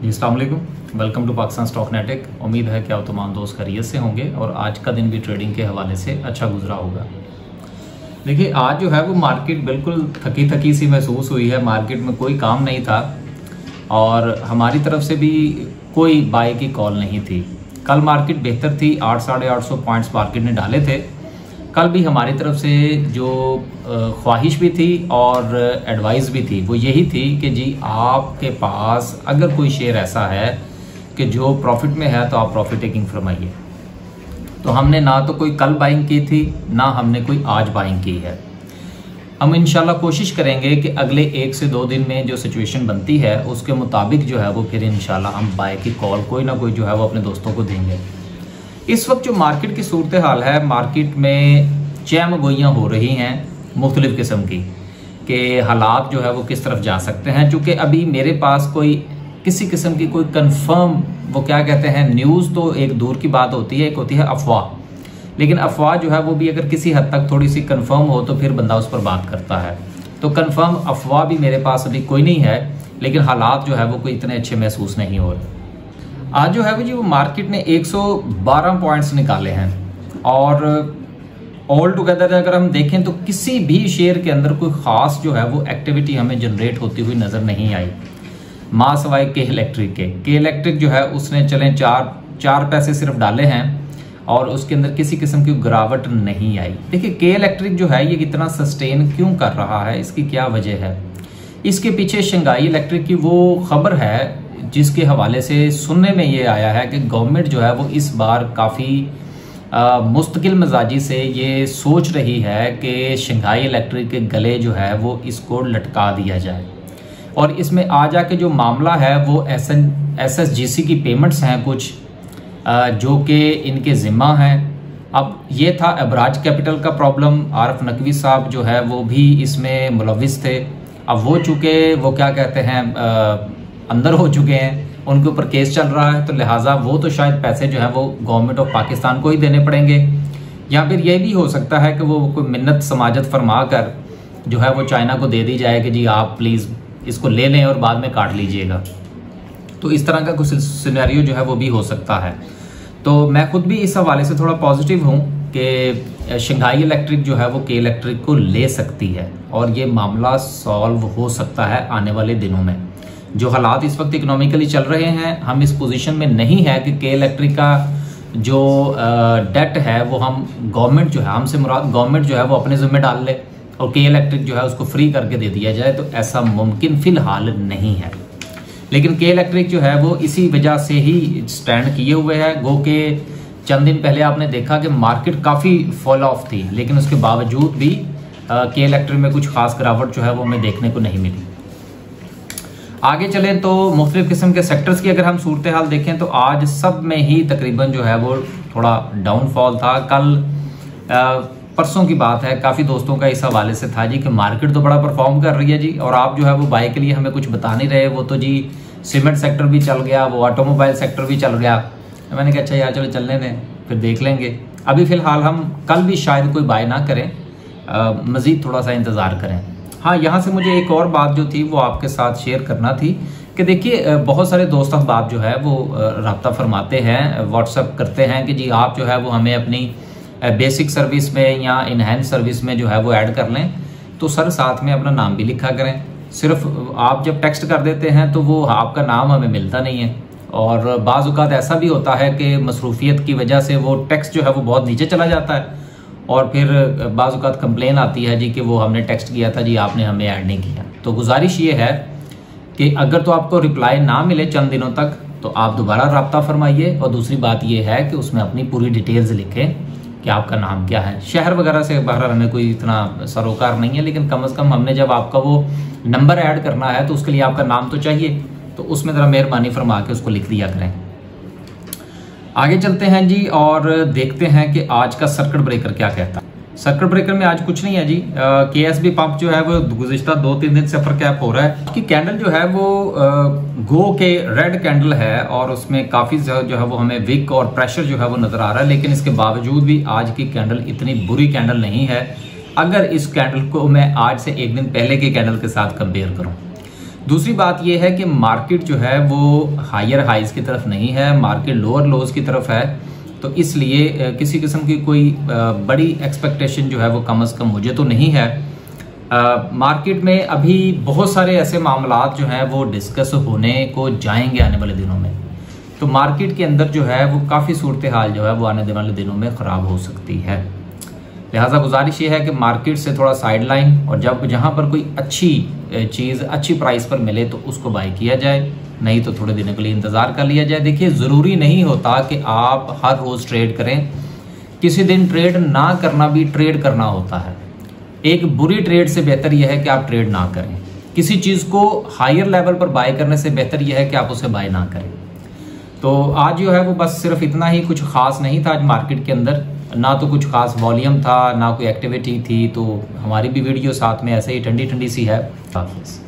जी अस्सलाम वालेकुम, welcome to Pakistan stock नेटिक। उम्मीद है कि आप तमाम दोस्त खैरियत से होंगे और आज का दिन भी ट्रेडिंग के हवाले से अच्छा गुजरा होगा। देखिए आज जो है वो मार्केट बिल्कुल थकी थकी सी महसूस हुई है। मार्केट में कोई काम नहीं था और हमारी तरफ से भी कोई बाय की कॉल नहीं थी। कल मार्केट बेहतर थी, 800-850 पॉइंट्स मार्केट ने डाले थे। कल भी हमारी तरफ से जो ख्वाहिश भी थी और एडवाइस भी थी वो यही थी कि जी आपके पास अगर कोई शेयर ऐसा है कि जो प्रॉफिट में है तो आप प्रॉफिट टेकिंग फरमाइए। तो हमने ना तो कोई कल बाइंग की थी ना हमने कोई आज बाइंग की है। हम इंशाल्लाह कोशिश करेंगे कि अगले 1 से 2 दिन में जो सिचुएशन बनती है उसके मुताबिक जो है वो फिर इंशाल्लाह हम बाय की कॉल कोई ना कोई जो है वो अपने दोस्तों को देंगे। इस वक्त जो मार्केट की सूरत हाल है, मार्केट में चैम गोइयाँ हो रही हैं मुख्तलिफ़ किस्म की कि हालात जो है वो किस तरफ जा सकते हैं। चूँकि अभी मेरे पास कोई किसी किस्म की कोई कंफर्म वो क्या कहते हैं न्यूज़ तो एक दूर की बात होती है, एक होती है अफवाह। लेकिन अफवाह जो है वो भी अगर किसी हद तक थोड़ी सी कंफर्म हो तो फिर बंदा उस पर बात करता है। तो कंफर्म अफवाह भी मेरे पास अभी कोई नहीं है, लेकिन हालात जो है वो कोई इतने अच्छे महसूस नहीं हो रहे। आज जो है वो जी वो मार्केट ने 112 पॉइंट्स निकाले हैं और ऑल टुगेदर अगर हम देखें तो किसी भी शेयर के अंदर कोई ख़ास जो है वो एक्टिविटी हमें जनरेट होती हुई नज़र नहीं आई, मां सवाए के इलेक्ट्रिक जो है उसने चलें 4 पैसे सिर्फ डाले हैं और उसके अंदर किसी किस्म की गिरावट नहीं आई। देखिए के इलेक्ट्रिक जो है ये कितना सस्टेन क्यों कर रहा है, इसकी क्या वजह है। इसके पीछे शंघाई इलेक्ट्रिक की वो खबर है जिसके हवाले से सुनने में ये आया है कि गवर्नमेंट जो है वो इस बार काफ़ी मुस्तकिल मिजाजी से ये सोच रही है कि शंघाई इलेक्ट्रिक के गले जो है वो इसको लटका दिया जाए। और इसमें आ जाके जो मामला है वो SSGC की पेमेंट्स हैं कुछ जो कि इनके ज़िम्मा हैं। अब ये था अबराज कैपिटल का प्रॉब्लम, आरफ नकवी साहब जो है वो भी इसमें मुलविस थे। अब वो चूँकि वो क्या कहते हैं अंदर हो चुके हैं, उनके ऊपर केस चल रहा है, तो लिहाजा वो तो शायद पैसे जो है वो गवर्नमेंट ऑफ पाकिस्तान को ही देने पड़ेंगे, या फिर ये भी हो सकता है कि वो कोई मिन्नत समाजत फरमा कर जो है वो चाइना को दे दी जाए कि जी आप प्लीज़ इसको ले लें और बाद में काट लीजिएगा। तो इस तरह का कुछ सिनेरियो जो है वो भी हो सकता है। तो मैं खुद भी इस हवाले से थोड़ा पॉजिटिव हूँ कि शंघाई इलेक्ट्रिक जो है वो के इलेक्ट्रिक को ले सकती है और ये मामला सॉल्व हो सकता है आने वाले दिनों में। जो हालात इस वक्त इकोनॉमिकली चल रहे हैं, हम इस पोजीशन में नहीं है कि के इलेक्ट्रिक का जो डेट है वो हम गवर्नमेंट जो है, हमसे मुराद गवर्नमेंट जो है वो अपने ज़िम्मे डाल ले और के इलेक्ट्रिक जो है उसको फ्री करके दे दिया जाए, तो ऐसा मुमकिन फ़िलहाल नहीं है। लेकिन के इलेक्ट्रिक जो है वो इसी वजह से ही स्टैंड किए हुए है। गो के चंद दिन पहले आपने देखा कि मार्केट काफ़ी फॉल ऑफ थी, लेकिन उसके बावजूद भी के इलेक्ट्रिक में कुछ खास गिरावट जो है वो हमें देखने को नहीं मिली। आगे चलें तो मुख्तलिफ़ किस्म के सेक्टर्स की अगर हम सूरत हाल देखें तो आज सब में ही तकरीबन जो है वो थोड़ा डाउनफॉल था। कल परसों की बात है, काफ़ी दोस्तों का इस हवाले से था जी कि मार्केट तो बड़ा परफॉर्म कर रही है जी और आप जो है वो बाय के लिए हमें कुछ बता नहीं रहे। वो तो जी सीमेंट सेक्टर भी चल गया, वो ऑटोमोबाइल सेक्टर भी चल गया। मैंने कहा अच्छा यार चलो चलने दें, फिर देख लेंगे। अभी फ़िलहाल हम कल भी शायद कोई बाय ना करें, मज़ीद थोड़ा सा इंतज़ार करें। हाँ, यहाँ से मुझे एक और बात जो थी वो आपके साथ शेयर करना थी कि देखिए बहुत सारे दोस्त अहबाब जो है वो रब्ता फरमाते हैं, व्हाट्सएप करते हैं कि जी आप जो है वो हमें अपनी बेसिक सर्विस में या इनहेंस सर्विस में जो है वो ऐड कर लें। तो सर साथ में अपना नाम भी लिखा करें। सिर्फ आप जब टेक्स्ट कर देते हैं तो वो आपका नाम हमें मिलता नहीं है और बाज़ औक़ात ऐसा भी होता है कि मसरूफियत की वजह से वो टेक्स्ट जो है वो बहुत नीचे चला जाता है और फिर बाज़ औक़ात कंप्लेन आती है जी कि वो हमने टेक्स्ट किया था जी आपने हमें ऐड नहीं किया। तो गुजारिश ये है कि अगर तो आपको रिप्लाई ना मिले चंद दिनों तक तो आप दोबारा रब्ता फरमाइए और दूसरी बात ये है कि उसमें अपनी पूरी डिटेल्स लिखें कि आपका नाम क्या है। शहर वगैरह से बाहर हमें कोई इतना सरोकार नहीं है, लेकिन कम से कम हमने जब आपका वो नंबर ऐड करना है तो उसके लिए आपका नाम तो चाहिए, तो उसमें ज़रा मेहरबानी फरमा के उसको लिख दिया करें। आगे चलते हैं जी और देखते हैं कि आज का सर्किट ब्रेकर क्या कहता है। सर्किट ब्रेकर में आज कुछ नहीं है जी। KSB पंप जो है वो गुज़िश्ता 2-3 दिन से अपर कैप हो रहा है। उसकी कैंडल जो है वो गो के रेड कैंडल है और उसमें काफ़ी जो है वो हमें विक और प्रेशर जो है वो नज़र आ रहा है, लेकिन इसके बावजूद भी आज की कैंडल इतनी बुरी कैंडल नहीं है अगर इस कैंडल को मैं आज से 1 दिन पहले की कैंडल के साथ कंपेयर करूँ। दूसरी बात यह है कि मार्केट जो है वो हायर हाइज की तरफ नहीं है, मार्केट लोअर लोज की तरफ है। तो इसलिए किसी किस्म की कोई बड़ी एक्सपेक्टेशन जो है वो कम से कम मुझे तो नहीं है। मार्केट में अभी बहुत सारे ऐसे मामलात जो हैं वो डिस्कस होने को जाएंगे आने वाले दिनों में। तो मार्केट के अंदर जो है वो काफ़ी सूरत हाल जो है वो आने वाले दिनों में ख़राब हो सकती है। लिहाजा गुजारिश ये है कि मार्केट से थोड़ा साइड लाइन, और जब जहाँ पर कोई अच्छी चीज़ अच्छी प्राइस पर मिले तो उसको बाय किया जाए, नहीं तो थोड़े दिनों के लिए इंतज़ार कर लिया जाए। देखिए, ज़रूरी नहीं होता कि आप हर रोज़ ट्रेड करें, किसी दिन ट्रेड ना करना भी ट्रेड करना होता है। एक बुरी ट्रेड से बेहतर यह है कि आप ट्रेड ना करें। किसी चीज़ को हायर लेवल पर बाय करने से बेहतर यह है कि आप उसे बाय ना करें। तो आज जो है वो बस सिर्फ इतना ही, कुछ ख़ास नहीं था आज मार्केट के अंदर, ना तो कुछ खास वॉल्यूम था, ना कोई एक्टिविटी थी। तो हमारी भी वीडियो साथ में ऐसे ही ठंडी ठंडी सी है। हाफिज़।